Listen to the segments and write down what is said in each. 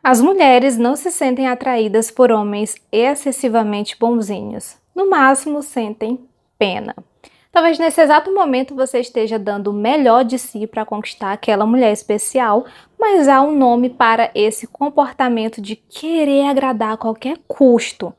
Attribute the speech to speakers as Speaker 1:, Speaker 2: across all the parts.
Speaker 1: As mulheres não se sentem atraídas por homens excessivamente bonzinhos. No máximo, sentem pena. Talvez nesse exato momento você esteja dando o melhor de si para conquistar aquela mulher especial, mas há um nome para esse comportamento de querer agradar a qualquer custo: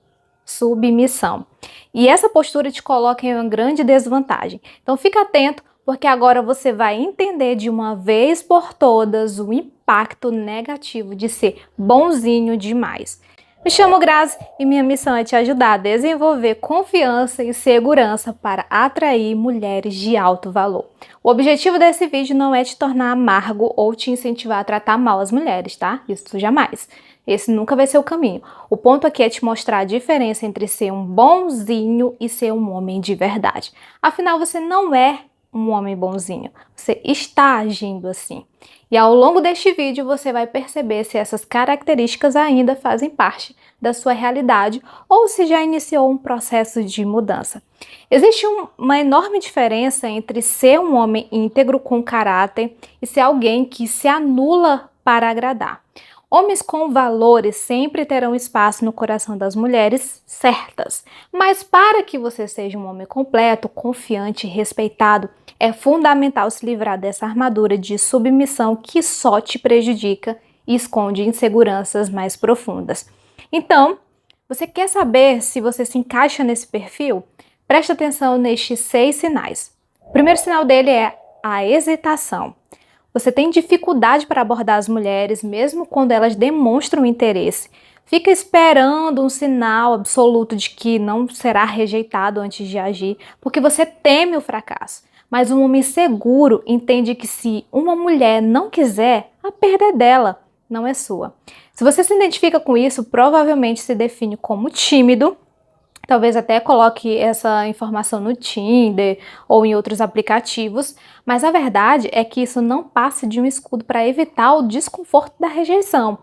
Speaker 1: submissão. E essa postura te coloca em uma grande desvantagem. Então fica atento, porque agora você vai entender de uma vez por todas o impacto negativo de ser bonzinho demais. Me chamo Grazi e minha missão é te ajudar a desenvolver confiança e segurança para atrair mulheres de alto valor. O objetivo desse vídeo não é te tornar amargo ou te incentivar a tratar mal as mulheres, tá? Isso jamais. Esse nunca vai ser o caminho. O ponto aqui é te mostrar a diferença entre ser um bonzinho e ser um homem de verdade. Afinal, você não é um homem bonzinho, você está agindo assim. E ao longo deste vídeo você vai perceber se essas características ainda fazem parte da sua realidade ou se já iniciou um processo de mudança. Existe uma enorme diferença entre ser um homem íntegro com caráter e ser alguém que se anula para agradar. Homens com valores sempre terão espaço no coração das mulheres certas. Mas para que você seja um homem completo, confiante e respeitado, é fundamental se livrar dessa armadura de submissão que só te prejudica e esconde inseguranças mais profundas. Então, você quer saber se você se encaixa nesse perfil? Preste atenção nestes 6 sinais. O primeiro sinal dele é a hesitação. Você tem dificuldade para abordar as mulheres, mesmo quando elas demonstram interesse. Fica esperando um sinal absoluto de que não será rejeitado antes de agir, porque você teme o fracasso. Mas um homem seguro entende que se uma mulher não quiser, a perda é dela, não é sua. Se você se identifica com isso, provavelmente se define como tímido. Talvez até coloque essa informação no Tinder ou em outros aplicativos, mas a verdade é que isso não passa de um escudo para evitar o desconforto da rejeição.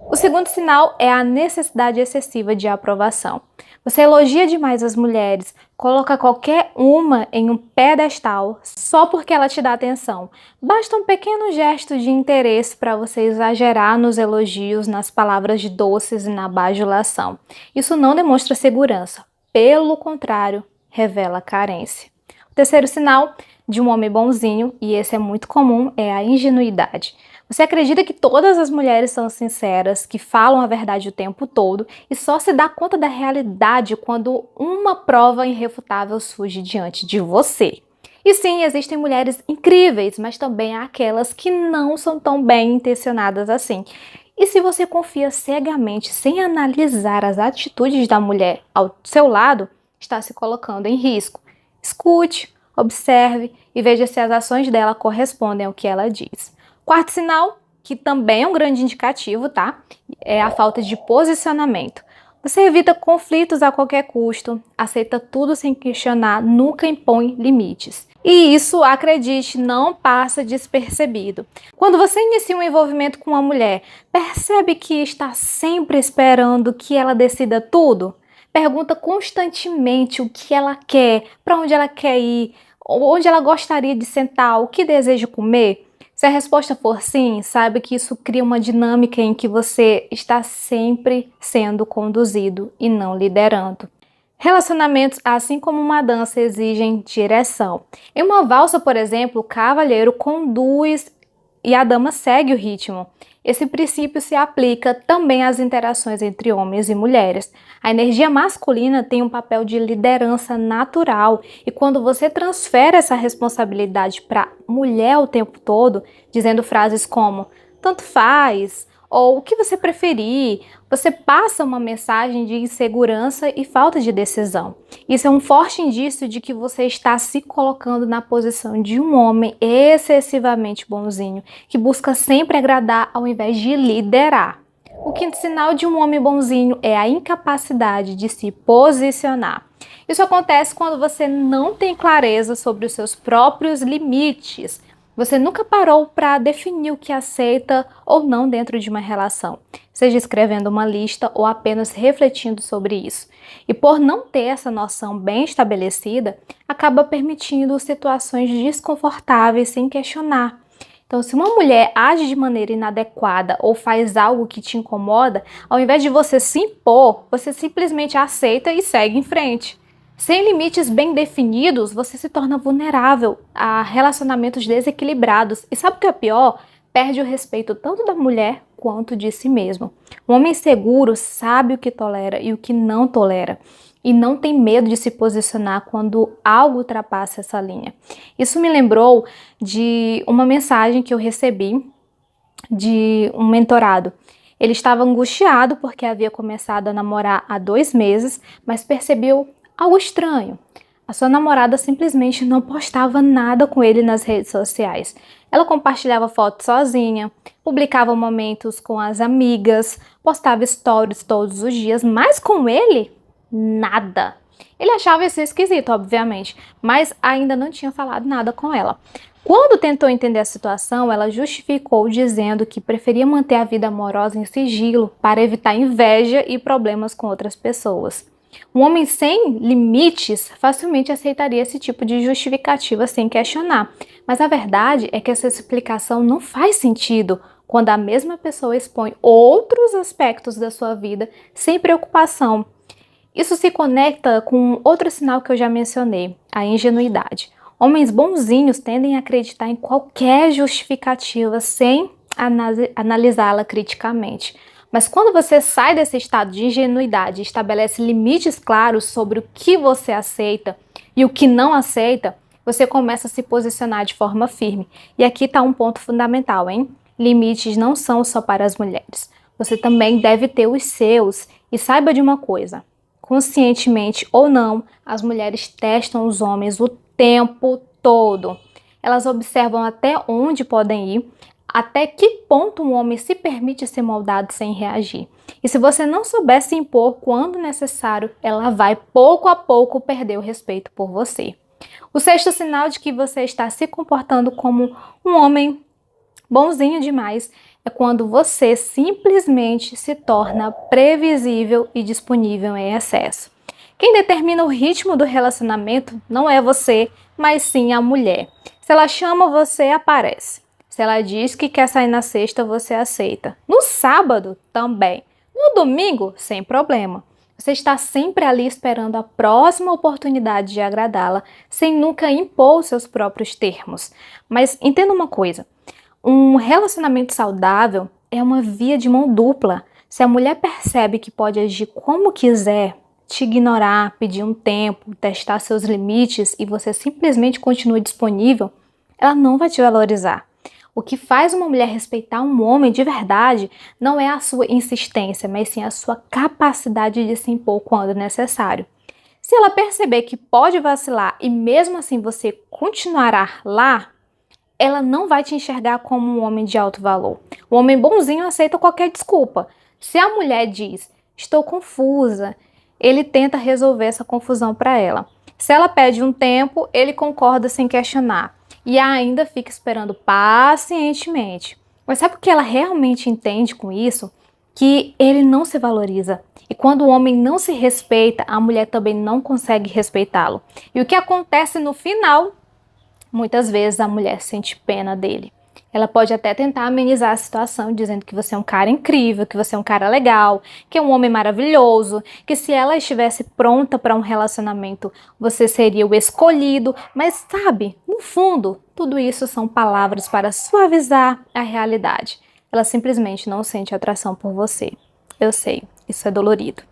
Speaker 1: O segundo sinal é a necessidade excessiva de aprovação. Você elogia demais as mulheres, coloca qualquer uma em um pedestal só porque ela te dá atenção. Basta um pequeno gesto de interesse para você exagerar nos elogios, nas palavras doces e na bajulação. Isso não demonstra segurança, pelo contrário, revela carência. O terceiro sinal de um homem bonzinho, e esse é muito comum, é a ingenuidade. Você acredita que todas as mulheres são sinceras, que falam a verdade o tempo todo e só se dá conta da realidade quando uma prova irrefutável surge diante de você. E sim, existem mulheres incríveis, mas também há aquelas que não são tão bem intencionadas assim. E se você confia cegamente, sem analisar as atitudes da mulher ao seu lado, está se colocando em risco. Escute, observe e veja se as ações dela correspondem ao que ela diz. Quarto sinal, que também é um grande indicativo, tá? É a falta de posicionamento. Você evita conflitos a qualquer custo, aceita tudo sem questionar, nunca impõe limites. E isso, acredite, não passa despercebido. Quando você inicia um envolvimento com uma mulher, percebe que está sempre esperando que ela decida tudo? Pergunta constantemente o que ela quer, para onde ela quer ir, onde ela gostaria de sentar, o que deseja comer? Se a resposta for sim, saiba que isso cria uma dinâmica em que você está sempre sendo conduzido e não liderando. Relacionamentos, assim como uma dança, exigem direção. Em uma valsa, por exemplo, o cavalheiro conduz e a dama segue o ritmo. Esse princípio se aplica também às interações entre homens e mulheres. A energia masculina tem um papel de liderança natural e quando você transfere essa responsabilidade para a mulher o tempo todo, dizendo frases como "tanto faz" ou "o que você preferir", você passa uma mensagem de insegurança e falta de decisão. Isso é um forte indício de que você está se colocando na posição de um homem excessivamente bonzinho, que busca sempre agradar ao invés de liderar. O quinto sinal de um homem bonzinho é a incapacidade de se posicionar. Isso acontece quando você não tem clareza sobre os seus próprios limites. Você nunca parou para definir o que aceita ou não dentro de uma relação, seja escrevendo uma lista ou apenas refletindo sobre isso. E por não ter essa noção bem estabelecida, acaba permitindo situações desconfortáveis sem questionar. Então, se uma mulher age de maneira inadequada ou faz algo que te incomoda, ao invés de você se impor, você simplesmente aceita e segue em frente. Sem limites bem definidos, você se torna vulnerável a relacionamentos desequilibrados. E sabe o que é pior? Perde o respeito tanto da mulher quanto de si mesmo. Um homem seguro sabe o que tolera e o que não tolera. E não tem medo de se posicionar quando algo ultrapassa essa linha. Isso me lembrou de uma mensagem que eu recebi de um mentorado. Ele estava angustiado porque havia começado a namorar há 2 meses, mas percebeu algo estranho. A sua namorada simplesmente não postava nada com ele nas redes sociais. Ela compartilhava fotos sozinha, publicava momentos com as amigas, postava stories todos os dias, mas com ele, nada. Ele achava isso esquisito, obviamente, mas ainda não tinha falado nada com ela. Quando tentou entender a situação, ela justificou dizendo que preferia manter a vida amorosa em sigilo para evitar inveja e problemas com outras pessoas. Um homem sem limites facilmente aceitaria esse tipo de justificativa sem questionar. Mas a verdade é que essa explicação não faz sentido quando a mesma pessoa expõe outros aspectos da sua vida sem preocupação. Isso se conecta com outro sinal que eu já mencionei, a ingenuidade. Homens bonzinhos tendem a acreditar em qualquer justificativa sem analisá-la criticamente. Mas quando você sai desse estado de ingenuidade e estabelece limites claros sobre o que você aceita e o que não aceita, você começa a se posicionar de forma firme. E aqui está um ponto fundamental, hein? Limites não são só para as mulheres. Você também deve ter os seus. E saiba de uma coisa, conscientemente ou não, as mulheres testam os homens o tempo todo. Elas observam até onde podem ir, até que ponto um homem se permite ser moldado sem reagir. E se você não souber se impor quando necessário, ela vai pouco a pouco perder o respeito por você. O sexto sinal de que você está se comportando como um homem bonzinho demais é quando você simplesmente se torna previsível e disponível em excesso. Quem determina o ritmo do relacionamento não é você, mas sim a mulher. Se ela chama, você aparece. Se ela diz que quer sair na sexta, você aceita. No sábado, também. No domingo, sem problema. Você está sempre ali esperando a próxima oportunidade de agradá-la, sem nunca impor os seus próprios termos. Mas entenda uma coisa, um relacionamento saudável é uma via de mão dupla. Se a mulher percebe que pode agir como quiser, te ignorar, pedir um tempo, testar seus limites e você simplesmente continua disponível, ela não vai te valorizar. O que faz uma mulher respeitar um homem de verdade não é a sua insistência, mas sim a sua capacidade de se impor quando necessário. Se ela perceber que pode vacilar e mesmo assim você continuará lá, ela não vai te enxergar como um homem de alto valor. O homem bonzinho aceita qualquer desculpa. Se a mulher diz, estou confusa, ele tenta resolver essa confusão para ela. Se ela pede um tempo, ele concorda sem questionar. E ainda fica esperando pacientemente. Mas sabe o que ela realmente entende com isso? Que ele não se valoriza. E quando o homem não se respeita, a mulher também não consegue respeitá-lo. E o que acontece no final? Muitas vezes a mulher sente pena dele. Ela pode até tentar amenizar a situação, dizendo que você é um cara incrível, que você é um cara legal, que é um homem maravilhoso, que se ela estivesse pronta para um relacionamento, você seria o escolhido. Mas sabe, no fundo, tudo isso são palavras para suavizar a realidade. Ela simplesmente não sente atração por você. Eu sei, isso é dolorido.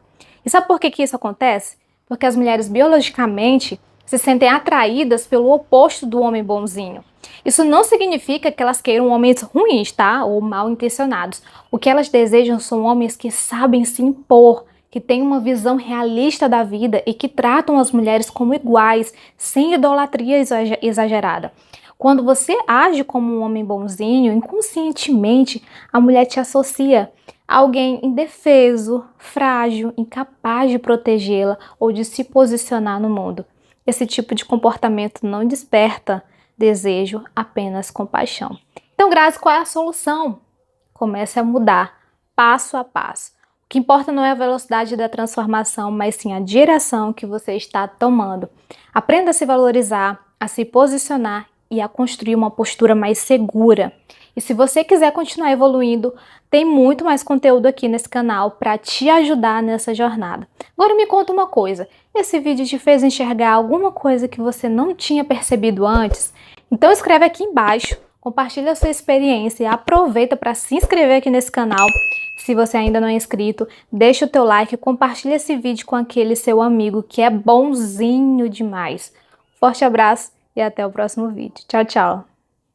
Speaker 1: E sabe por que isso acontece? Porque as mulheres biologicamente se sentem atraídas pelo oposto do homem bonzinho. Isso não significa que elas queiram homens ruins, tá? Ou mal intencionados. O que elas desejam são homens que sabem se impor, que têm uma visão realista da vida e que tratam as mulheres como iguais, sem idolatria exagerada. Quando você age como um homem bonzinho, inconscientemente, a mulher te associa a alguém indefeso, frágil, incapaz de protegê-la ou de se posicionar no mundo. Esse tipo de comportamento não desperta desejo, apenas compaixão. Então, Grazi, qual é a solução? Comece a mudar, passo a passo. O que importa não é a velocidade da transformação, mas sim a direção que você está tomando. Aprenda a se valorizar, a se posicionar e a construir uma postura mais segura. E se você quiser continuar evoluindo, tem muito mais conteúdo aqui nesse canal para te ajudar nessa jornada. Agora me conta uma coisa, esse vídeo te fez enxergar alguma coisa que você não tinha percebido antes? Então escreve aqui embaixo, compartilha a sua experiência e aproveita para se inscrever aqui nesse canal. Se você ainda não é inscrito, deixa o teu like e compartilha esse vídeo com aquele seu amigo que é bonzinho demais. Forte abraço e até o próximo vídeo. Tchau, tchau!